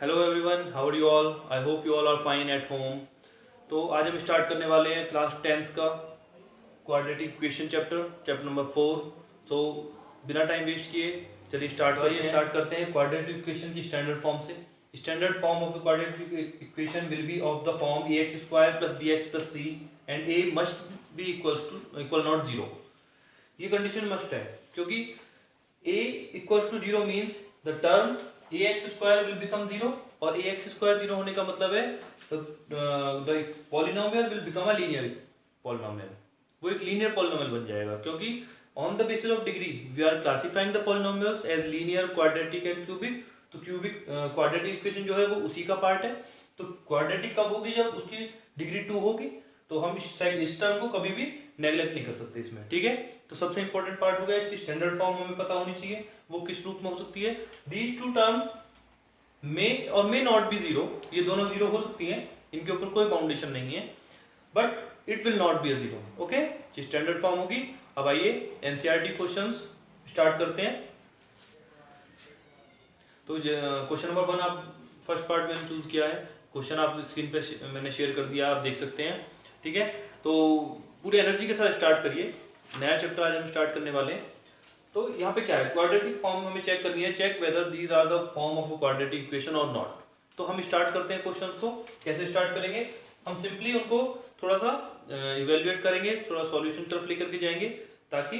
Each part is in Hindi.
Hello everyone, how are you all? I hope you all are fine at home. तो आज हम स्टार्ट करने वाले हैं क्लास 10th का क्वाड्रेटिक इक्वेशन चैप्टर नंबर 4। तो बिना टाइम वेस्ट किए चलिए स्टार्ट करते हैं क्वाड्रेटिक इक्वेशन की स्टैंडर्ड फॉर्म से। Standard form of the quadratic equation will be of the form ax square plus bx plus c and a must be equal not zero. ये कंडीशन मस्ट है क्योंकि a equals to zero means the term ax square will become zero, और ax स्क्वायर जीरो होने का मतलब है the polynomial will become a linear polynomial. वो एक लीनियर पॉलिनोमियल बन जाएगा क्योंकि on the basis of degree we are classifying the polynomials as linear, quadratic and cubic. तो क्यूबिक क्वाड्रेटिक इक्वेशन जो है वो उसी का पार्ट है। तो क्वाड्रेटिक कब होगी? जब उसकी डिग्री 2 होगी। तो हम इस टर्म को कभी भी नेग्लेक्ट नहीं कर सकते इसमें, ठीक है। तो सबसे इंपॉर्टेंट पार्ट हो गया, इसकी स्टैंडर्ड फॉर्म हमें पता होनी चाहिए। वो किस रूप में हो सकती है? दीज टू टर्म में और मे नॉट बी जीरो, ये दोनों जीरो हो सकती हैं, इनके ऊपर कोई बाउंडेशन नहीं है, but it will not be a zero. Okay, ये स्टैंडर्ड फॉर्म होगी। अब आइए एनसीईआरटी क्वेश्चंस स्टार्ट करते हैं। तो क्वेश्चन नंबर 1 आप फर्स्ट पार्ट मैंने चूज किया है। क्वेश्चन आप स्क्रीन पे मैंने शेयर कर दिया, आप देख सकते हैं, ठीक है। तो पूरी एनर्जी के साथ स्टार्ट करिए। नया चैप्टर आज हम स्टार्ट करने वाले हैं। तो यहाँ पे क्या है, क्वाड्रेटिक फॉर्म हमें चेक करनी है, check whether these are the form of a quadratic equation और नॉट। तो हम स्टार्ट करते हैं क्वेश्चंस को। कैसे स्टार्ट करेंगे? हम सिंपली उनको थोड़ा सा इवेल्युएट करेंगे, थोड़ा सॉल्यूशन तरफ लेकर के जाएंगे, ताकि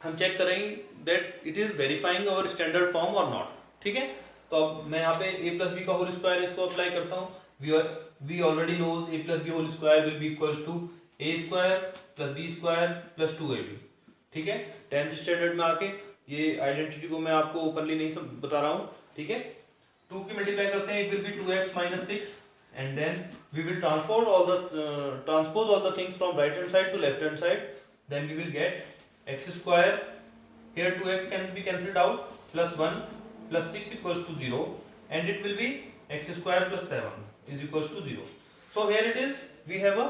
हम चेक करेंगे that it is verifying our standard form और नॉट, ठीक है। तो अब मैं यहाँ पे a प्लस बी का होल स्क्वायर इसको अप्लाई करता हूँ। We already knows a plus B whole square will be equals to a square plus b square plus 2ab, ठीक है। 10th स्टैंडर्ड में आके ये आइडेंटिटी को मैं आपको ओपनली नहीं बता रहा हूँ, ठीक है। 2 की मल्टीप्लाई करते हैं, it will be 2x minus 6 and then we will transpose all the things from right hand side to left hand side, then we will get x square, here 2x can be cancelled out, plus 1 plus 6 equals to 0, and it will be x square plus 7 is equals to 0. So here it is, we have a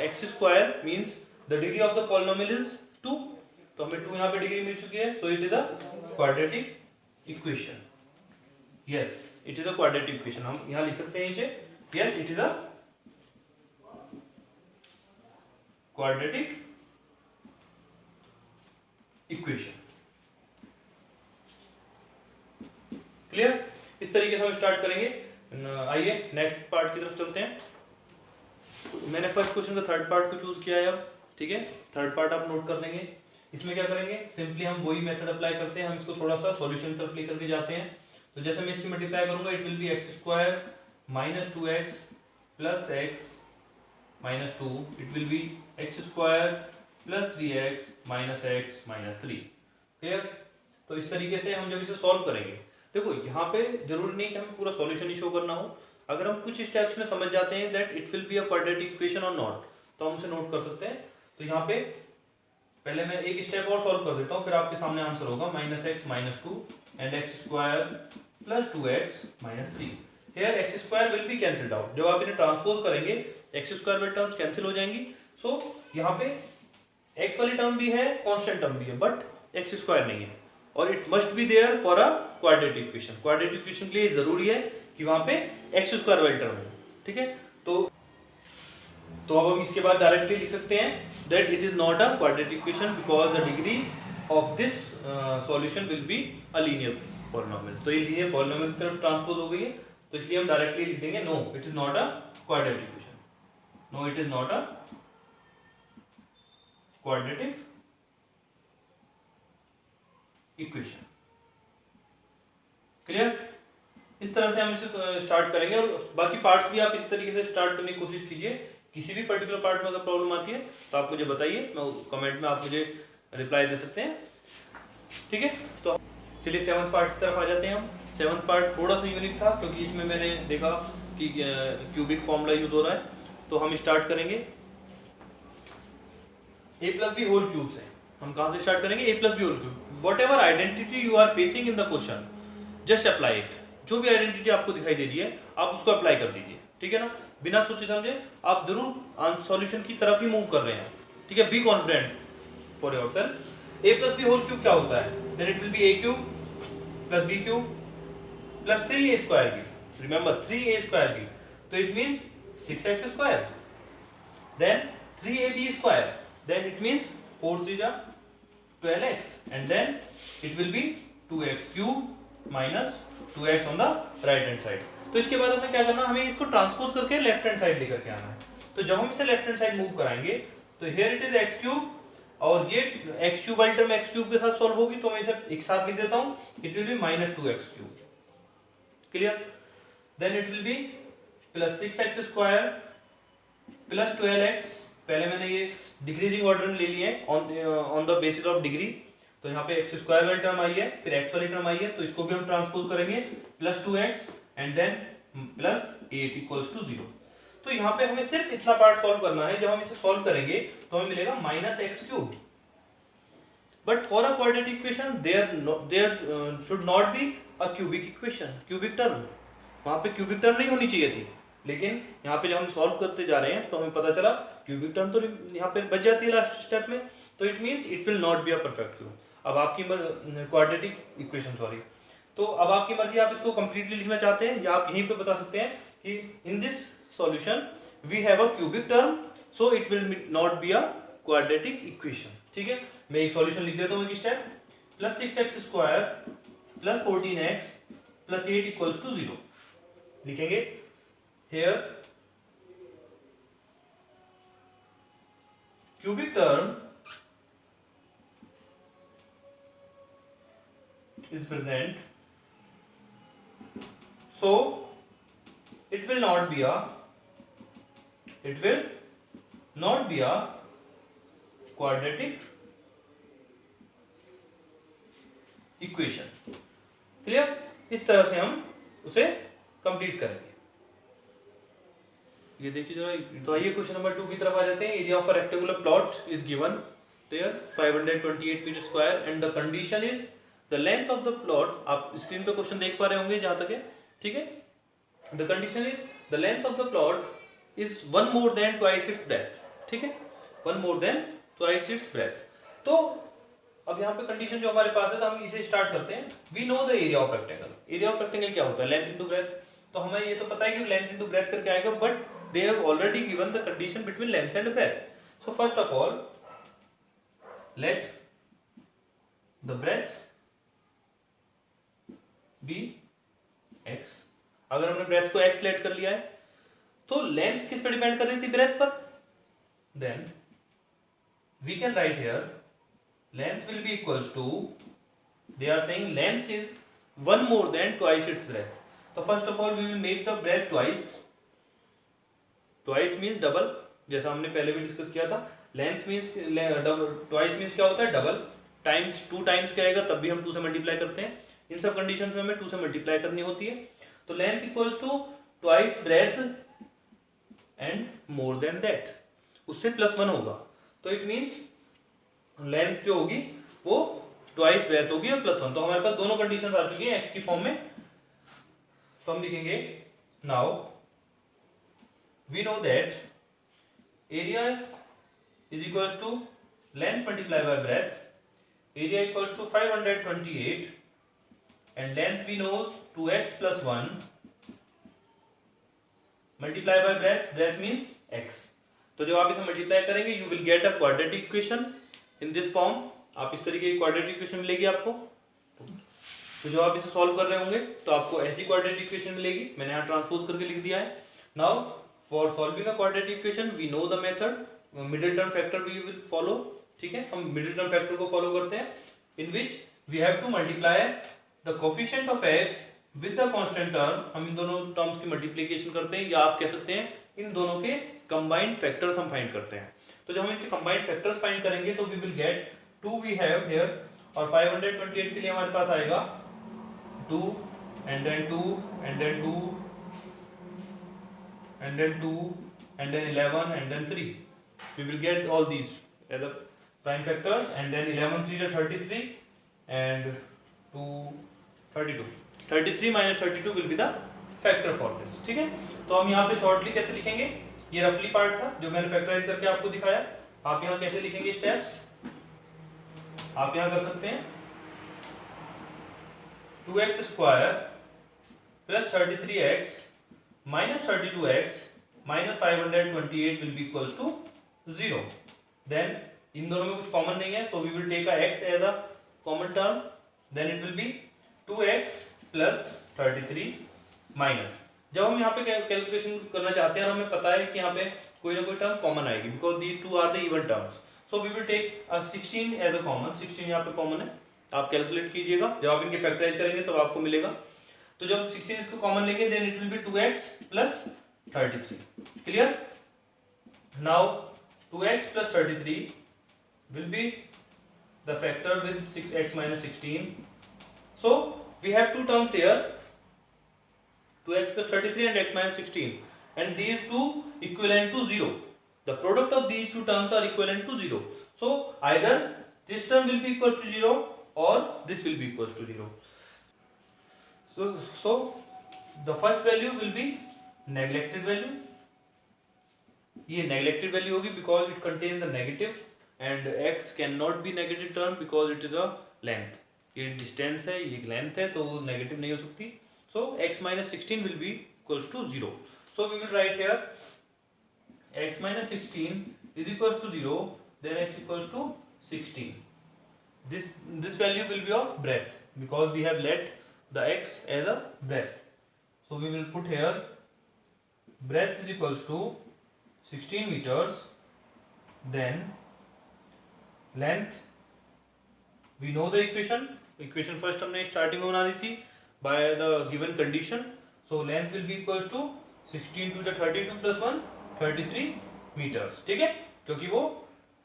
x square means the degree of the polynomial is 2. तो हमें 2 यहाँ पे डिग्री मिल चुकी है, so it is a quadratic equation. Yes, it is a quadratic equation. हम यहाँ लिख सकते हैं नीचे, yes it is a quadratic equation. Clear? इस तरीके से हम स्टार्ट करेंगे। आइए नेक्स्ट पार्ट की तरफ चलते हैं। मैंने फर्स्ट क्वेश्चन का थर्ड पार्ट को चूज किया है अब, ठीक है। थर्ड पार्ट आप नोट कर लेंगे। इसमें क्या करेंगे, सिंपली हम वही मेथड अप्लाई करते हैं, हम इसको थोड़ा सा सॉल्यूशन तरफ लेकर के जाते हैं। तो जैसे मैं इसकी मल्टीप्लाई करूंगा, it will B x square minus 2x plus x minus 2, it will B x square plus 3x minus x minus 3। Clear? तो इस तरीके से हम जब इसे सॉल्व करेंगे, देखो यहाँ पे जरूरी नहीं कि हमें पूरा सॉल्यूशन ही शो करना हो। अगर हम कुछ स्टेप्स में समझ जाते हैं that it will B a quadratic equation और नॉट, तो हम उसे नोट कर सकते हैं। तो यहाँ पे पहले मैं एक स्टेप और सॉल्व कर देता हूँ, फिर आपके सामने आंसर होगा minus x minus 2 and x square plus 2x minus 3। Here x square will B cancelled out. जब आप इन्हें ट्रांसपोज करेंगे, एक्स स्क्वायर वाली टर्म्स कैंसिल हो जाएंगी। सो यहाँ पे एक्स वाली टर्म भी है, कॉन्स्टेंट टर्म भी है, बट एक्स स्क्वायर नहीं है, और it must be there for a quadratic equation. Quadratic equation के लिए जरूरी है कि वहां पे एक्स स्क्वायर वाली टर्म हो, ठीक है। तो अब हम इसके बाद डायरेक्टली लिख सकते हैं that it is not a quadratic equation because the degree of this solution will be a linear polynomial. तो ये लीनियर पॉलिनोमियल की तरफ ट्रांसपोज हो गई है, तो इसलिए हम डायरेक्टली लिख देंगे no it is not a quadratic equation, no it is not a quadratic equation. Clear? इस तरह से हम इसे स्टार्ट करेंगे, और बाकी पार्ट्स भी आप इस तरीके से स्टार्ट करने की कोशिश कीजिए। किसी भी पर्टिकुलर पार्ट में अगर प्रॉब्लम आती है तो आप मुझे बताइए, मैं कमेंट में आप मुझे रिप्लाई दे सकते हैं, ठीक है। तो चलिए 7th पार्ट की तरफ आ जाते हैं हम। 7th पार्ट थोड़ा सा यूनिक था क्योंकि इसमें मैंने देखा कि क्यूबिक फॉर्मूला यूज हो रहा है। तो हम स्टार्ट करेंगे a plus B whole cube से। हम कहाँ से स्टार्ट करेंगे? a plus B whole cube. Whatever identity you are facing in the question, just apply it. जो भी आइडेंटिटी आपको दिखाई दे रही है, आप उसको अप्लाई कर दीजिए, ठीक है ना। बिना सोचे समझे आप जरूर सॉल्यूशन की तरफ ही मूव कर रहे हैं, ठीक है। Be confident for yourself. a plus B whole cube क्या होता है? Then it will be a cube plus b cube plus 3a² remember 3a² तो it means 6x², then 3ab², then it means 4 3 जा 12x and then it will be 2x³ minus 2x on the right hand side। तो इसके बाद हमें क्या करना, हमें इसको ट्रांसपोज करके लेफ्ट हैंड साइड लेकर के आना है। तो जब हम इसे लेफ्ट हैंड साइड मूव कराएंगे तो हियर इट इज x³ और ये x³ वाली टर्म x³ के साथ सॉल्व होगी, तो मैं इसे एक साथ लिख देता हूं, it will be -2x³। Clear? Then it will be plus 6x² plus 12x, पहले मैंने ये डिक्रीजिंग ऑर्डर में ले लिए on the basis of degree, तो यहाँ पे x² वाली टर्म आई है, फिर x वाली टर्म आई है, तो इसको भी हम ट्रांसपोज करेंगे plus 2x and then plus 8 equals to 0। तो यहाँ पे हमें सिर्फ इतना पार्ट सॉल्व करना है। जब हम इसे सॉल्व करेंगे तो हमें मिलेगा -x³। But for a quadratic equation there should not be a cubic equation, cubic term, वहां पे क्यूबिक टर्म नहीं होनी चाहिए थी, लेकिन यहाँ पे जब हम सॉल्व करते जा रहे हैं तो हमें पता चला क्यूबिक टर्म तो यहाँ पे बच जाती है लास्ट स्टेप में, तो it means it will not be a perfect cube. अब आपकी क्वाड्रेटिक इक्वेशन सॉरी, तो अब आपकी मर्जी, आप इसको कंप्लीटली लिखना चाहते हैं या आप यहीं पे बता सकते हैं कि in this solution we have a cubic term so it will not be a quadratic equation. ठीक है, मैं एक सॉल्यूशन लिख देता हूँ एक step, plus 6x² plus 14x plus 8 equals to 0 लिखेंगे। Here cubic term is present, so it will not be a quadratic equation। Clear? इस तरह से हम उसे कंप्लीट करेंगे। ये देखिए जरा, तो आइए क्वेश्चन नंबर 2 की तरफ आ जाते हैं। Area of a rectangular plot is given there 528 metre square and the condition is the length of the plot. आप स्क्रीन पे क्वेश्चन देख पा रहे होंगे जहां तक है, ठीक है। The condition is the length of the plot is 1 more than twice its breadth, ठीक है, 1 more than twice its breadth. तो अब यहाँ पे कंडीशन जो हमारे पास है, तो हम इसे स्टार्ट करते हैं। We know the area of rectangle. Area of rectangle क्या होता है? Length into breadth. तो हमें ये तो पता है कि लेंथ इनटू ब्रेथ करके आएगा, but they have already given the condition between length and breadth. So first of all, let the breadth be x। अगर हमने breadth को x लेट कर लिया है, तो length किस पे डिपेंड कर रही थी? breadth पर। Then we can write here length will be equals to, they are saying length is 1 more than twice its breadth। तो first of all we will make the breadth twice means double, जैसा हमने पहले भी डिस्कस किया था। लेंथ मीन्स ट्वाइस मीन्स क्या होता है? डबल। टाइम्स 2 टाइम्स क्या आएगा? तब भी हम 2 से मल्टीप्लाई करते हैं। इन सब कंडीशन में हमें 2 से मल्टीप्लाई करनी होती है। तो length equals to twice breadth and more than that, उससे +1 होगा। तो इट मीन्स लेंथ जो होगी वो ट्वाइस ब्रेथ होगी और +1। तो हमारे पास दोनों कंडीशन आ चुकी है एक्स की फॉर्म में। तो हम लिखेंगे now we know that area is equals to length multiplied by breadth, area equals to 528 and length we know 2x plus 1 multiplied by breadth means x। तो जब आप इसे मल्टीप्लाई करेंगे you will get a quadratic equation in this form। आप इस तरीके की quadratic equation मिलेगी आपको। तो जब आप इसे सॉल्व कर रहे होंगे तो आपको ऐसी quadratic equation मिलेगी। मैंने यहाँ ट्रांसपोज करके लिख दिया है। Now for solving a quadratic equation we know the method, middle term factor we will follow। ठीक है, हम middle term factor को follow करते हैं, in which we have to multiply the coefficient of x with the constant term। हम इन दोनों टर्म्स की मल्टीप्लिकेशन करते हैं, या आप कह सकते हैं इन दोनों के कंबाइंड फैक्टर्स हम फाइंड करते हैं। तो जब हम इनके कंबाइंड फैक्टर्स फाइंड करेंगे तो we will get 2 we have here, और 528 के लिए हमारे पास आएगा 2 and then 2 and then 2 and then 2 and then 11 and then 3। we will get all these as the prime factors, and then 11 3 is 33 and 2 32। 33 minus 32 will be the factor for this। ठीक है, तो हम यहाँ पे शॉर्टली कैसे लिखेंगे? ये रफली पार्ट था जो मैंने फैक्टराइज करके आपको दिखाया। आप यहाँ कैसे लिखेंगे स्टेप्स? आप यहाँ कर सकते हैं 2x² plus 33x minus 32x minus 528 will be equals to 0. Then इन दोनों में कुछ कॉमन नहीं है, so we will take x as a common term. Then it will be 2x plus 33 minus, जब हम यहाँ पे कैलकुलेशन करना चाहते हैं और हमें पता है कि यहाँ पे कोई ना कोई टर्म कॉमन आएगी because these two are the even terms, so we will take 16 as a common. 16 यहाँ पे कॉमन है, आप कैलकुलेट कीजिएगा. जब आप इनके फैक्टराइज करेंगे तब आपको मिलेगा. तो जब 16 इसको कॉमन लेंगे then it will be 2x plus 33. Clear? Now 2x plus 33 will be the factor with 6x minus 16. So we have two terms here, 2x plus 33 and x minus 16, and these two equivalent to 0. The product of these two terms are equivalent to 0. So either this term will be equal to 0 or this will be equal to 0. So the first value will be neglected value. ये neglected value होगी because it contains the negative, and x cannot be negative term because it is a length. ये distance है, ये length है, तो negative नहीं हो सकती. So x minus 16 will be equals to 0. So we will write here x minus 16 is equals to 0. Then x equals to 16. This value will be of breadth because we have let the x as a breadth. So we will put here breadth is equals to 16 meters. Then length, we know the equation first हमने starting में बना दी थी by the given condition. So length will be equals to 16 to the 32 plus 1 33 meters. ठीक है, क्योंकि वो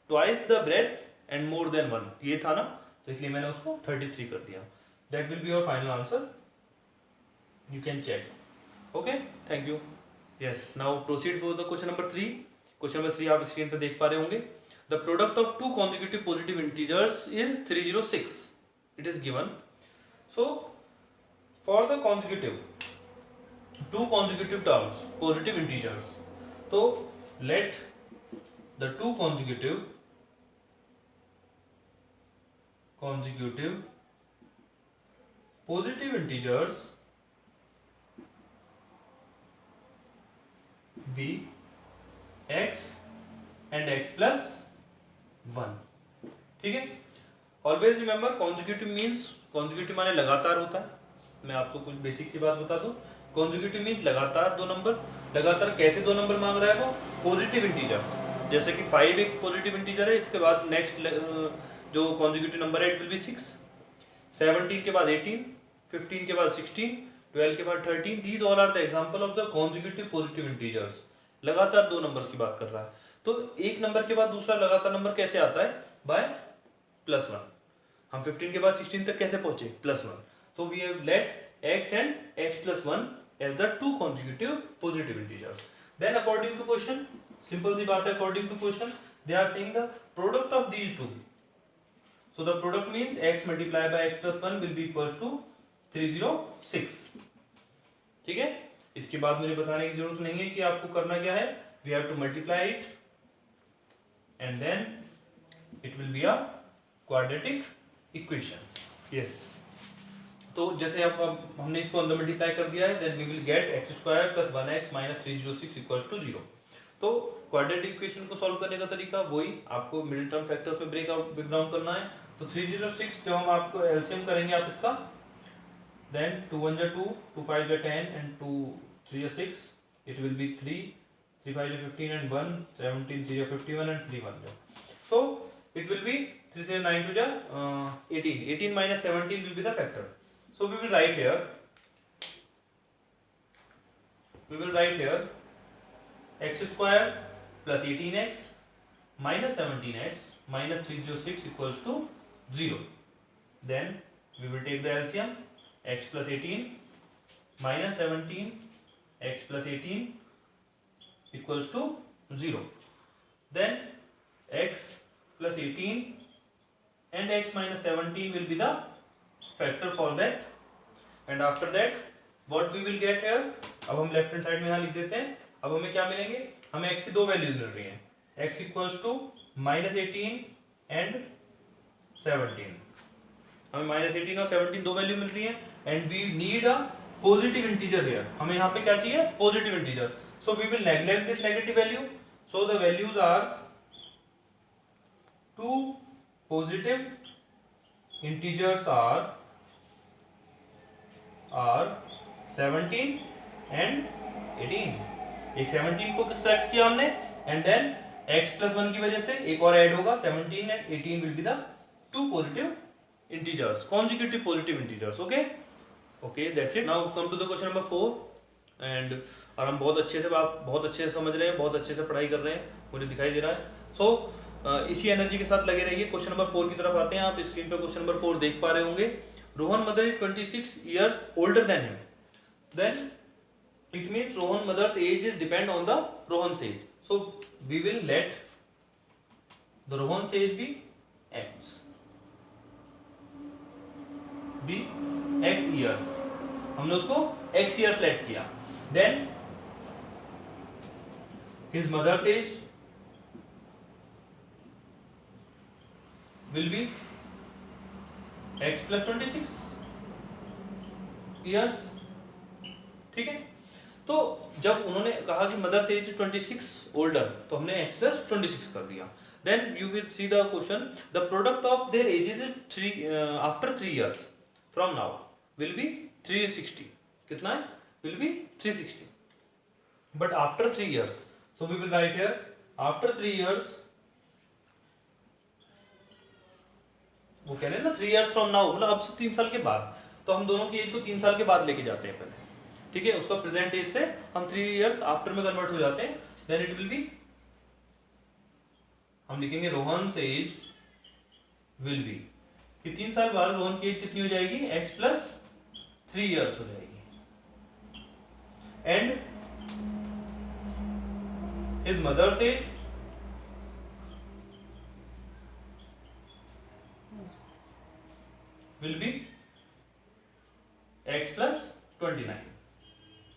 twice the breadth and more than 1 ये था ना, तो इसलिए मैंने उसको 33 कर दिया. That will be your final answer. You can check. Okay, thank you. Yes, now proceed for the question number 3. Question number 3 आप स्क्रीन पे देख पा रहे होंगे. The product of two consecutive positive integers is 306. It is given. So for the two consecutive terms, positive integers. So let the two consecutive positive integers be x and x plus 1. ठीक है. Always remember conjugative means, conjugative माने लगातार होता है. मैं आपको कुछ बेसिक सी बात बता दूं. कॉन्जुगेटिव मीन्स लगातार दो नंबर. लगातार कैसे दो नंबर मांग रहा है वो? Positive integers. जैसे कि 5 एक पॉजिटिव इंटीजर है, इसके बाद नेक्स्ट जो कॉन्जुगेटिव नंबर है इट विल बी 6. 17 के बाद 18, 15 के बाद 16, 12 के बाद 13. These all are the example of the conjugative positive integers. लगातार दो नंबर्स की बात कर रहा है. तो एक नंबर के बाद दूसरा लगातार नंबर कैसे आता है? बाय +1. हम 15 के बाद 16 तक कैसे पहुंचे? +1. So we have let x and x plus 1 as the two consecutive positive integers. Then according to question, simple सी बात है. According to question, they are saying the product of these two. So the product means x multiplied by x plus 1 will be equals to 306. ठीक है. इसके बाद मुझे बताने की जरूरत नहीं है कि आपको करना क्या है. We have to multiply it and then it will be a quadratic equation. Yes. तो जैसे अब हमने इसको अंदर मल्टीप्लाई कर दिया है, then we will get x square plus 1x minus 306 equals to 0. तो क्वाड्रेटिक इक्वेशन को सॉल्व करने का तरीका वही, आपको मिडिल टर्म फैक्टर्स में ब्रेक डाउन करना है. तो 306 जब हम आपको एलसीएम करेंगे आप इसका, then 2 1 2, 2 5 10 and 2 3 6, it will be 3 3 5 15 and 1 17 3 51 and 3 1. So it will be 3 3 9 2 18. 18 minus 17 will be the factor. So we will write here x square plus 18x minus 17x minus 306 equals to 0. Then we will take the LCM. X plus 18 minus 17 x plus 18 equals to 0. Then x plus 18 and x minus 17 will be the factor for that. And after that what we will get here, अब हम लेफ्ट हैंड साइड में यहाँ लिख देते हैं. अब हमें क्या मिलेंगे? हमें x की दो वैल्यूज मिल रही हैं. x equals to -18 and 17. हमें -18 और 17 दो वैल्यू मिल रही हैं. And we need a positive integer here, हमें यहाँ पे क्या चाहिए, positive integer. So we will neglect this negative value. So the values are two positive integers are 17 and 18. एक 17 को सेलेक्ट किया हमने एंड देन x प्लस 1 की वजह से एक और ऐड होगा, 17 and 18 will be the two positive integers, consecutive positive integers. Okay that's it. Now come to the question number 4 and और हम बहुत अच्छे से, आप बहुत अच्छे से समझ रहे हैं, बहुत अच्छे से पढ़ाई कर रहे हैं, मुझे दिखाई दे रहा है. सो इसी एनर्जी के साथ लगे रहिए. क्वेश्चन नंबर 4 की तरफ आते हैं. आप स्क्रीन पे क्वेश्चन नंबर 4 देख पा रहे होंगे. Rohan mother is 26 years older than him. Then it means Rohan mother's age is depend on the Rohan's age. So we will let the Rohan's age be x. Be x years. हमने उसको x years let किया. Then his mother's age will be x plus 26 years. ठीक है. तो जब उन्होंने कहा कि मदर एज 26 ओल्डर, तो हमने x प्लस 26 कर दिया. Then you will see the question. The product of their ages after 3 years from now will be 360. कितना है? Will be 360. But after 3 years, so we will write here after 3 years. वो कह रहे हैं ना 3 years फ्रॉम नाउ, मतलब अब से 3 साल के बाद. तो हम दोनों की एज को 3 साल के बाद लेके जाते हैं पहले. ठीक है, उसका प्रेजेंट एज से हम 3 years आफ्टर में कन्वर्ट हो जाते हैं. देन इट विल बी, हम लिखेंगे रोहन से एज विल बी कि 3 साल बाद रोहन की एज कितनी हो जाएगी, x प्लस 3 years हो जाएगी. And his mother's age will be x plus 29.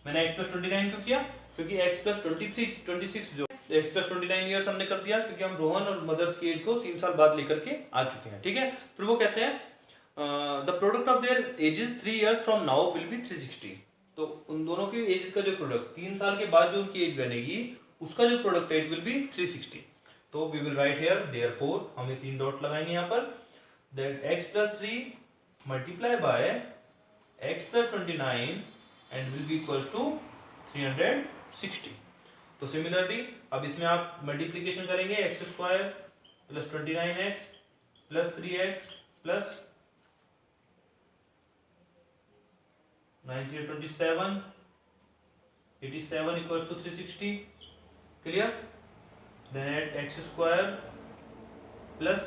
मैंने x प्लस 29 क्यों किया? क्योंकि x प्लस 26 जो x प्लस 29 ईयर्स हमने कर दिया, क्योंकि हम रोहन और मदर्स की एज को 3 साल बाद लेकर के आ चुके हैं. ठीक है. फिर वो कहते हैं the product of their edges 3 years from now will be 360. तो उन दोनों की एज का जो प्रोडक्ट 3 साल के बाद जो उनकी एज बनेगी, उसका जो प्रोडक्ट एज विल बी 360. तो we will write here therefore, हमें 3 डॉट लगाएंगे यहाँ पर, that x plus 3 multiply by x plus 29 and will be equals to 360. तो सिमिलरली अब इसमें आप मल्टीप्लीकेशन करेंगे, x square plus 29x plus 3x plus 9 87 equals to 360. Clear. Then at x square plus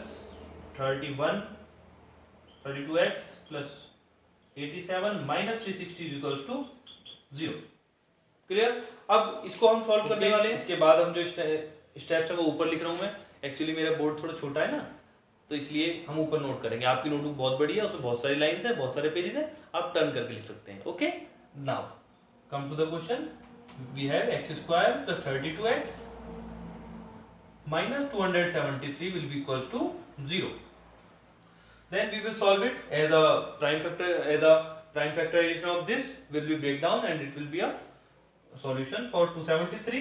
32x plus 87 minus 360 equals to 0. Clear. अब इसको हम सॉल्व करने वाले हैं. इसके बाद हम जो स्टेप्स है वो ऊपर लिख रहा हूँ मैं. एक्चुअली मेरा बोर्ड थोड़ा छोटा है ना, तो इसलिए हम ऊपर नोट करेंगे. आपकी नोटबुक बहुत बड़ी है, उसमें बहुत सारी लाइंस है, बहुत सारे पेजेस है, आप टर्न करके लिख सकते हैं. Okay. Now come to the question. We have x square plus 32x minus 273 will be equals to 0. Then we will solve it as a prime factorization of this will be breakdown and it will be a solution for 273.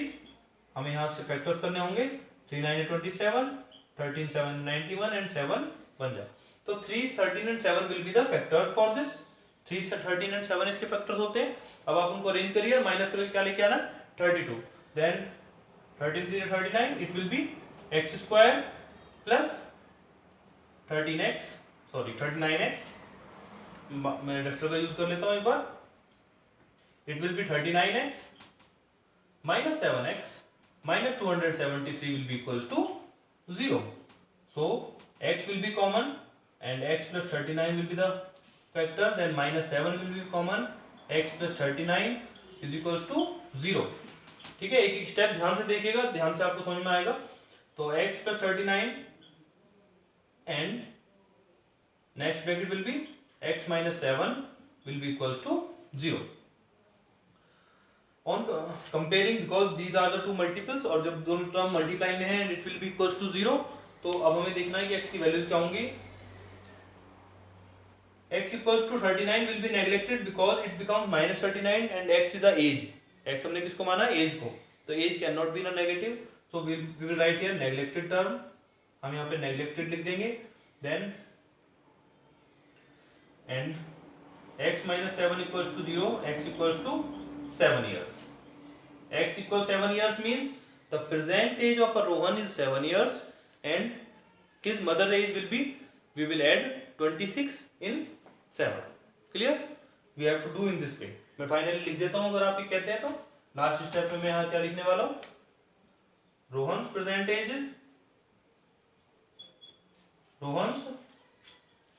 हमें यहाँ से फैक्टर्स करने होंगे. 3 9 27, 13 7 91 and 7 बन जाए. तो 3 13 and 7 will be the factors for this. 3 13 and 7 इसके फैक्टर्स होते हैं. अब आप उनको अरेंज करिए, माइनस करके क्या लेके आना, 32. Then 13 3 39 it will be x square plus 39x. मैं डस्टर का यूज कर लेता हूं एक बार. It will be 39x minus 7x minus 273 will be equals to 0. So x will be common and x plus 39 will be the factor. Then minus 7 will be common, x plus 39 is equals to 0. ठीक है. एक एक स्टेप ध्यान से देखिएगा, ध्यान से आपको समझ में आएगा. तो x plus 39 and next bracket will be x minus 7 will be equals to 0. On comparing, because these are the two multiples, और जब दोनों टर्म मल्टीप्लाई में है and it will be equals to 0, तो अब हमें देखना है कि x की वैल्यूज क्या होंगी. x equals to 39 will be neglected because it becomes minus 39 and x is the age. x हमने किसको माना, एज को, तो age can not be in negative, so we will write here neglected term, हम यहाँ पे नेग्लेक्टेड लिख देंगे. Then and x minus 7 equals to 0, x equals to 7 years. x equals 7 years means the present age of a Rohan is 7 years and his mother age will be, we will add 26 in 7. Clear? We have to do in this way. मैं फाइनली लिख देता हूँ अगर आप ये कहते हैं तो. लास्ट स्टेप में मैं यहाँ क्या लिखने वाला हूँ, Rohan's present age is, Rohan's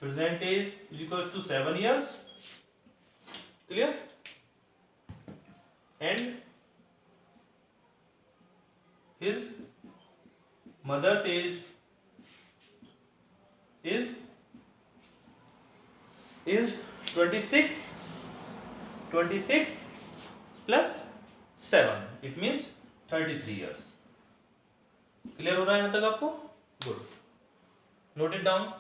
present age is equals to 7 years. Clear? And his mother's age is 26 plus 7, it means 33 years. Clear हो रहा है यहाँ तक आपको? Good, note it down.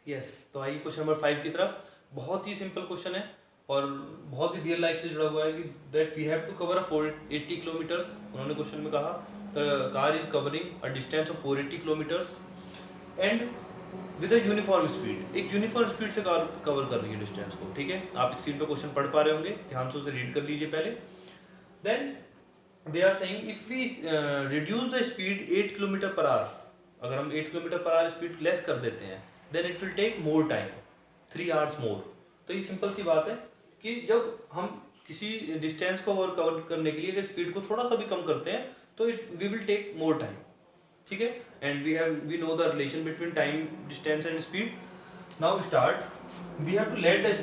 Yes, तो आइए क्वेश्चन नंबर 5 की तरफ. बहुत ही सिंपल क्वेश्चन है और बहुत ही रियल लाइफ से जुड़ा हुआ है कि that we have to cover 480 kilometres. उन्होंने क्वेश्चन में कहा the car is covering a distance of 480 kilometres and with a uniform speed. एक यूनिफॉर्म स्पीड से कार कवर कर रही है डिस्टेंस को. ठीक है, आप स्क्रीन पे क्वेश्चन पढ़ पा रहे होंगे, ध्यान से उसे रीड कर लीजिए पहले. Then they are saying if we reduce the speed 8 kilometre per hour, अगर हम 8 kilometre per hour speed less कर देते हैं then it will take more time, 3 hours more. तो ये सिंपल सी बात है कि जब हम किसी डिस्टेंस को और कवर करने के लिए अगर स्पीड को थोड़ा सा भी कम करते हैं तो it we will take more time. ठीक है, and we know the relation between time, distance and speed. Now start, we have to let the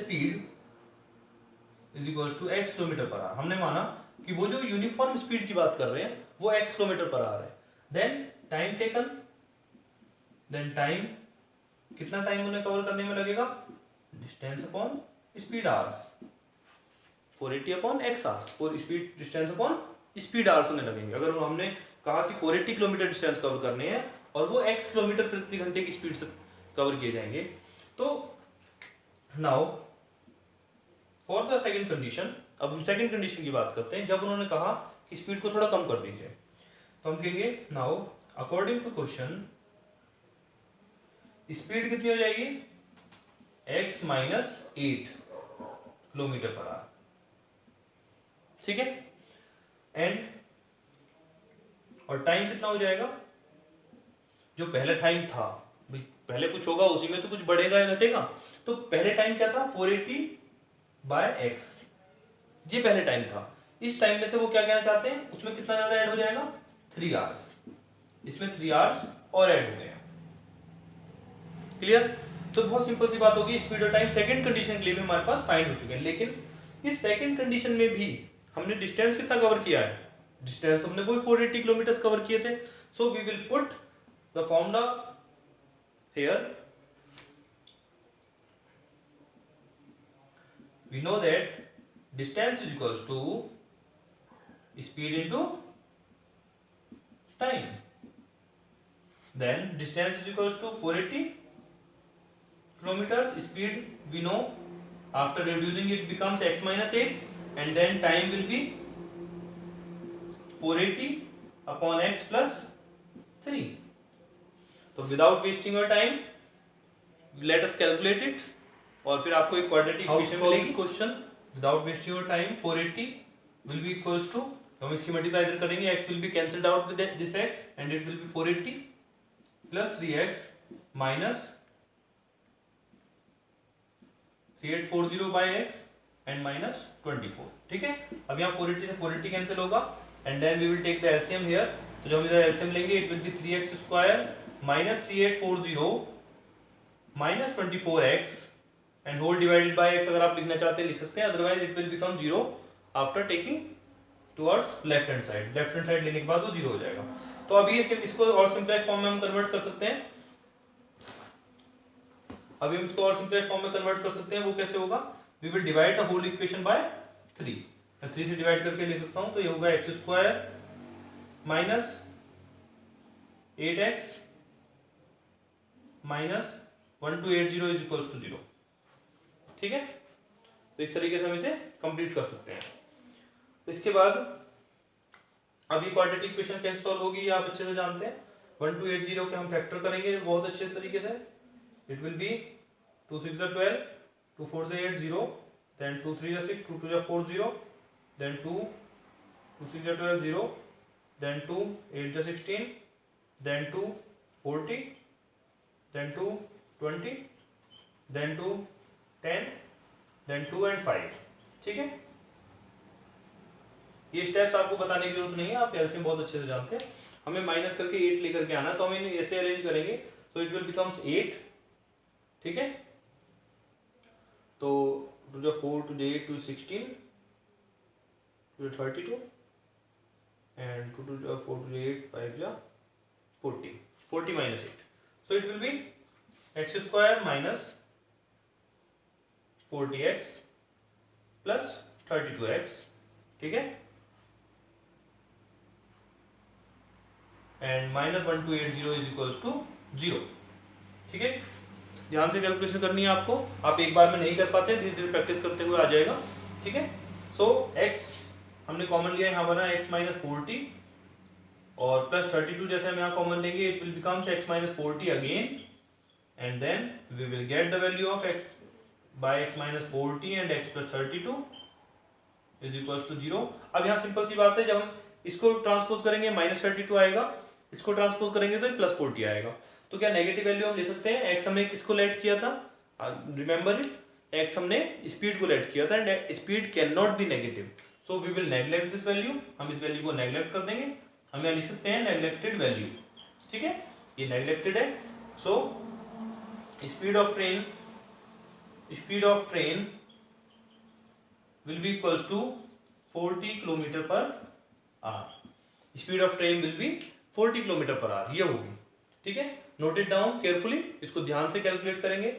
speed is equals to x kilometre per hour. हमने माना कि वो जो यूनिफॉर्म स्पीड की बात कर रहे हैं वो x किलोमीटर पर आवर है. Then time taken, then time, कितना टाइम उन्हें कवर करने में लगेगा, distance upon speed hours, 480 upon x hours, और speed distance upon speed hours होने लगेंगे. अगर हमने कहा कि 480 किलोमीटर डिस्टेंस कवर करने हैं और वो x किलोमीटर प्रति घंटे की स्पीड से कवर किए जाएंगे, तो now for the second condition, अब हम सेकंड कंडीशन की बात करते हैं. जब उन्होंने कहा कि स्पीड को थोड़ा कम कर दीजिए तो हम कहेंगे now according to question speed कितनी हो जाएगी, x minus 8 kilometre per hour. ठीक है, एंड और टाइम कितना हो जाएगा, जो पहले टाइम था, भाई पहले कुछ होगा उसी में तो कुछ बढ़ेगा या घटेगा. तो पहले टाइम क्या था, 480 बाय x, ये पहले टाइम था. इस टाइम में से वो क्या कहना चाहते हैं, उसमें कितना ज्यादा ऐड हो जाएगा, 3 आवर्स. इसमें 3 आवर्स और ऐड हो गए. क्लियर? तो बहुत सिंपल सी बात होगी, स्पीड और टाइम सेकंड कंडीशन के लिए भी हमारे पास फाइंड हो चुके हैं. लेकिन इस सेकंड कंडीशन में भी हमने डिस्टेंस कितना कवर किया है, डिस्टेंस हमने वही 480 किलोमीटर कवर किए थे. So we will put the formula here. We know that distance is equals to speed into time. Then distance is equals to 480 kilometers. Speed we know after reducing it becomes x minus 8, and then time will be 480 upon x plus 3. So without wasting your time, let us calculate it. और फिर आपको एक क्वाड्रेटिक इक्वेशन मिलेगी. Question without wasting your time 480 will be equals to, हम इसकी मल्टीप्लाई इधर करेंगे, x will be cancelled out with this x and it will be 480 plus 3x minus 3840 by x and minus 24. ठीक है, अब यहाँ 480 से 480 कैंसिल होगा and then we will take the LCM here. तो जब हम इधर एलसीएम लेंगे it will be 3x square minus 3840 minus 24x and whole divided by x. अगर आप लिखना चाहते हैं लिख सकते हैं, otherwise it will become 0 after taking towards left hand side. Left hand side लेने के बाद वो 0 हो जाएगा. तो अभी इसको और सिंपलेक्स फॉर्म में हम कन्वर्ट कर सकते हैं. अभी हम इसको और सिंपलेक्स फॉर्म में कन्वर्ट कर सकते हैं. वो कैसे होगा, we will divide the whole equation by 3. मैं 3 से डिवाइड करके ले सकता हूं, तो ये होगा x square minus 8x minus 1280 is equals to 0। ठीक है, तो इस तरीके से हम इसे कंप्लीट कर सकते हैं। इसके बाद अभी क्वाड्रेटिक इक्वेशन कैसे सॉल्व होगी ये आप अच्छे से जानते हैं। 1280 के हम फैक्टर करेंगे बहुत अच्छे तरीके से। It will B 2 6 12, 2 4 8 0, then 2 3 6, 2 2 4 0, then 2 6 12 0, then 2 8 16, then 2 40, then 2 20, then 2 10, then 2 and 5। ठीक है, ये स्टेप्स आपको बताने की जरूरत नहीं है, आप एलसीएम बहुत अच्छे से जानते हैं। हमें माइनस करके 8 लेकर के आना, तो हम इन्हें ऐसे अरेंज करेंगे, तो इट विल बिकम्स 8। ठीक है, तो 2 4 2 8 2 16 2 32 and 2 2 4 2 8 5 40, 40 minus 8, so it will be x square minus 40x plus 32x। ठीक है, and minus 1280 is equals to 0। ठीक है, ध्यान से कैलकुलेशन करनी है आपको, आप एक बार में नहीं कर पाते, धीरे धीरे प्रैक्टिस करते हुए आ जाएगा। ठीक है, सो x हमने कॉमन लिया, यहाँ बना x माइनस 40 और प्लस 32 जैसे हम यहाँ कॉमन लेंगे, it will becomes x minus 40 again, and then we will get the value of x by x minus 40 and x plus 32 is equals to 0। अब यहाँ सिंपल सी बात है, जब हम इसको ट्रांसपोज करेंगे माइनस 32 आएगा, इसको ट्रांसपोज करेंगे तो प्लस 40 आएगा। तो क्या नेगेटिव वैल्यू हम ले सकते हैं? x हमने किसको लेट किया था, रिमेंबर इट, x हमने स्पीड को लेट किया था, and speed can not be negative, so we will neglect this value. हम इस वैल्यू को नेग्लेक्ट कर देंगे, हम यहाँ लिख सकते हैं नेग्लेक्टेड वैल्यू। ठीक है, ये नेग्लेक्टेड है, so speed of train will be equals to 40 kilometre per hour. Speed of train will be 40 kilometre per hour, ये होगी। ठीक है, नोट इट डाउन केयरफुली, इसको ध्यान से कैलकुलेट करेंगे।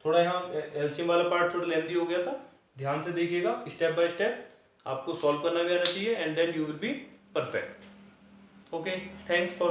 थोड़ा यहाँ एलसीएम वाला पार्ट थोड़ा लेंथी हो गया था, ध्यान से देखिएगा, स्टेप बाय स्टेप आपको सॉल्व करना भी आना चाहिए, and then you will be perfect. Okay, thanks for